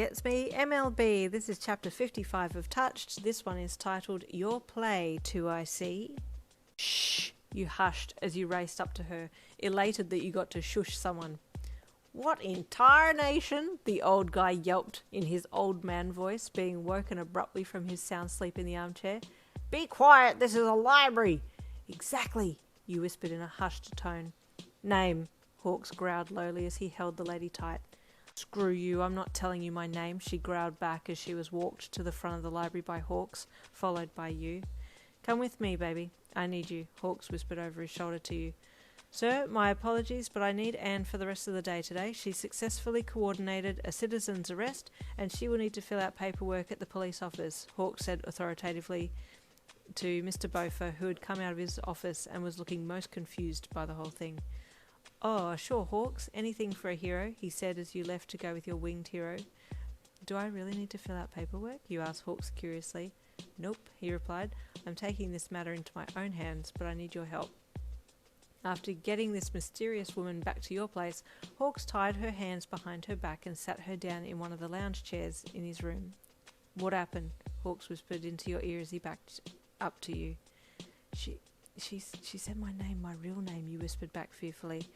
it's me, MLB. This is chapter 55 of Touched. This one is titled Your Play 2IC. Shh, you hushed as you raced up to her, elated that you got to shush someone. What in tarnation? The old guy yelped in his old man voice, being woken abruptly from his sound sleep in the armchair. Be quiet, this is a library. Exactly, you whispered in a hushed tone. Name, Hawks growled lowly as he held the lady tight. Screw you, I'm not telling you my name, she growled back as she was walked to the front of the library by Hawks, followed by you. Come with me, baby. I need you, Hawks whispered over his shoulder to you. Sir, my apologies, but I need Anne for the rest of the day today. She successfully coordinated a citizen's arrest, and she will need to fill out paperwork at the police office, Hawks said authoritatively to Mr. Bofer, who had come out of his office and was looking most confused by the whole thing. Oh, sure, Hawks. Anything for a hero, he said as you left to go with your winged hero. Do I really need to fill out paperwork? You asked Hawks curiously. Nope, he replied. I'm taking this matter into my own hands, but I need your help. After getting this mysterious woman back to your place, Hawks tied her hands behind her back and sat her down in one of the lounge chairs in his room. What happened? Hawks whispered into your ear as he backed up to you. She said my name, my real name, you whispered back fearfully.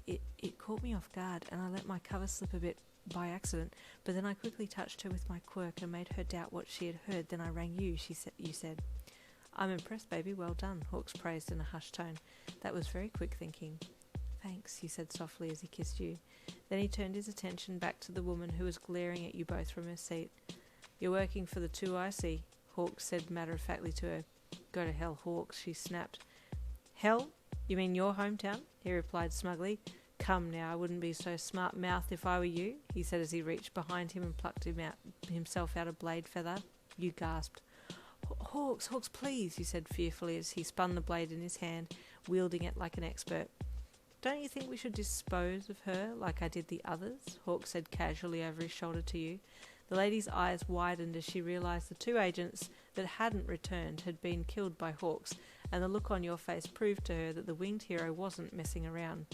It caught me off guard, and I let my cover slip a bit by accident, but then I quickly touched her with my quirk and made her doubt what she had heard. Then I rang you, you said. I'm impressed, baby, well done, Hawks praised in a hushed tone. That was very quick thinking. Thanks, he said softly as he kissed you. Then he turned his attention back to the woman who was glaring at you both from her seat. You're working for the 2IC, Hawks said matter-of-factly to her. Go to hell, Hawks, she snapped. Hell? You mean your hometown? He replied smugly. Come now, I wouldn't be so smart-mouthed if I were you, he said as he reached behind him and plucked himself out a blade feather. You gasped. Hawks, please, you said fearfully as he spun the blade in his hand, wielding it like an expert. Don't you think we should dispose of her like I did the others? Hawks said casually over his shoulder to you. The lady's eyes widened as she realised the two agents that hadn't returned had been killed by Hawks, and the look on your face proved to her that the winged hero wasn't messing around.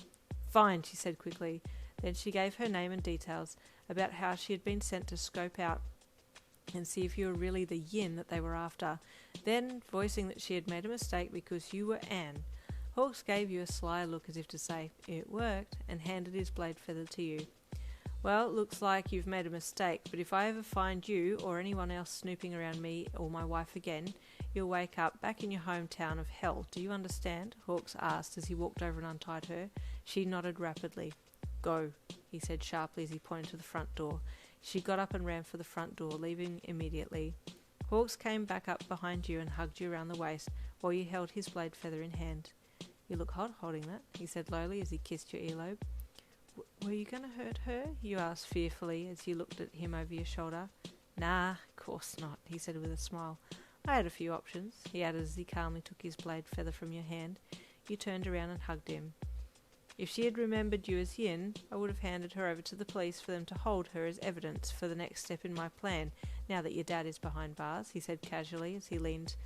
Fine, she said quickly. Then she gave her name and details about how she had been sent to scope out and see if you were really the yin that they were after. Then, voicing that she had made a mistake because you were Anne, Hawks gave you a sly look as if to say, it worked, and handed his blade feather to you. Well, it looks like you've made a mistake, but if I ever find you or anyone else snooping around me or my wife again, you'll wake up back in your hometown of hell. Do you understand? Hawks asked as he walked over and untied her. She nodded rapidly. Go, he said sharply as he pointed to the front door. She got up and ran for the front door, leaving immediately. Hawks came back up behind you and hugged you around the waist while you held his blade feather in hand. You look hot holding that, he said lowly as he kissed your earlobe. Were you going to hurt her? You asked fearfully as you looked at him over your shoulder. Nah, of course not, he said with a smile. I had a few options, he added as he calmly took his blade feather from your hand. You turned around and hugged him. If she had remembered you as Yin, I would have handed her over to the police for them to hold her as evidence for the next step in my plan, now that your dad is behind bars, he said casually as he leaned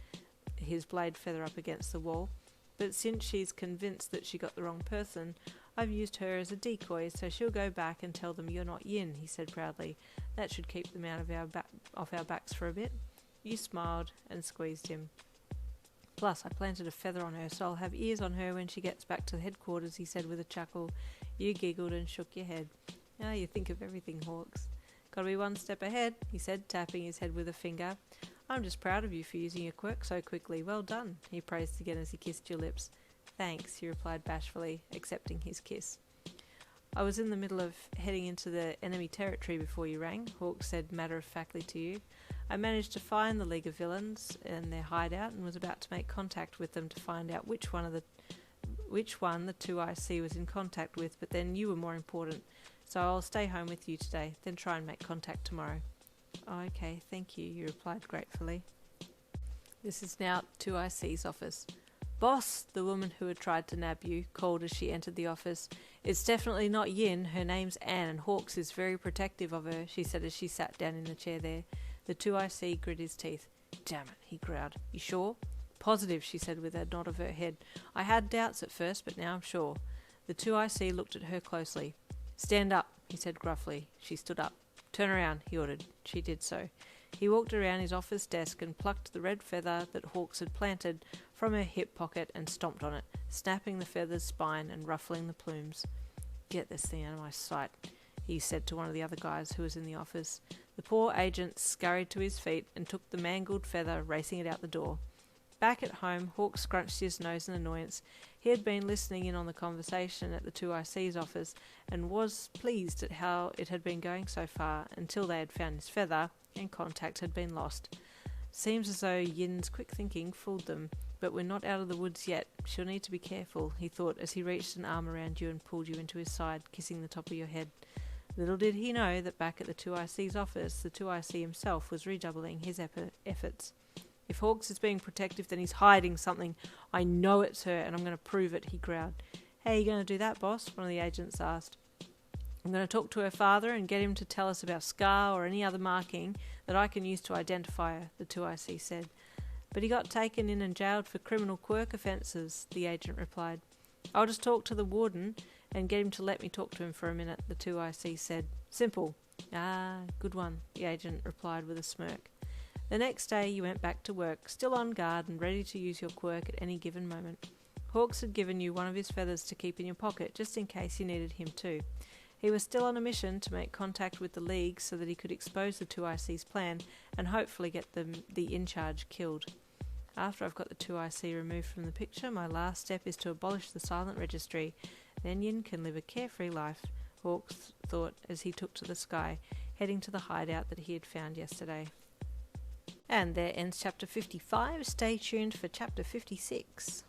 his blade feather up against the wall. But since she's convinced that she got the wrong person, I've used her as a decoy, so she'll go back and tell them you're not Yin, he said proudly. That should keep them out of off our backs for a bit. You smiled and squeezed him. Plus, I planted a feather on her, so I'll have ears on her when she gets back to the headquarters, he said with a chuckle. You giggled and shook your head. Ah, you think of everything, Hawks. Gotta be one step ahead, he said, tapping his head with a finger. I'm just proud of you for using your quirk so quickly. Well done, he praised again as he kissed your lips. Thanks, he replied bashfully, accepting his kiss. I was in the middle of heading into the enemy territory before you rang, Hawks said matter-of-factly to you. I managed to find the League of Villains and their hideout and was about to make contact with them to find out which one the 2IC was in contact with, but then you were more important, so I'll stay home with you today, then try and make contact tomorrow. Oh, okay, thank you, you replied gratefully. This is now 2IC's office. Boss, the woman who had tried to nab you, called as she entered the office. It's definitely not Yin, her name's Anne, and Hawks is very protective of her, she said as she sat down in the chair there. The 2IC grit his teeth. Damn it, he growled. You sure? Positive, she said with a nod of her head. I had doubts at first, but now I'm sure. The 2IC looked at her closely. Stand up, he said gruffly. She stood up. Turn around, he ordered. She did so. He walked around his office desk and plucked the red feather that Hawks had planted from her hip pocket and stomped on it, snapping the feather's spine and ruffling the plumes. Get this thing out of my sight, he said to one of the other guys who was in the office. The poor agent scurried to his feet and took the mangled feather, racing it out the door. Back at home, Hawk scrunched his nose in annoyance. He had been listening in on the conversation at the 2IC's office and was pleased at how it had been going so far until they had found his feather and contact had been lost. Seems as though Yin's quick thinking fooled them, but we're not out of the woods yet. She'll need to be careful, he thought as he reached an arm around you and pulled you into his side, kissing the top of your head. Little did he know that back at the 2IC's office, the 2IC himself was redoubling his efforts. If Hawks is being protective, then he's hiding something. I know it's her, and I'm going to prove it, he growled. How are you going to do that, boss? One of the agents asked. I'm going to talk to her father and get him to tell us about scar or any other marking that I can use to identify her, the 2IC said. But he got taken in and jailed for criminal quirk offences, the agent replied. I'll just talk to the warden and get him to let me talk to him for a minute, the 2IC said. Simple. Ah, good one, the agent replied with a smirk. The next day you went back to work, still on guard and ready to use your quirk at any given moment. Hawks had given you one of his feathers to keep in your pocket, just in case you needed him too. He was still on a mission to make contact with the League so that he could expose the 2IC's plan and hopefully get the in-charge killed. After I've got the 2IC removed from the picture, my last step is to abolish the silent registry. Then Yin can live a carefree life, Hawks thought as he took to the sky, heading to the hideout that he had found yesterday. And there ends chapter 55. Stay tuned for chapter 56.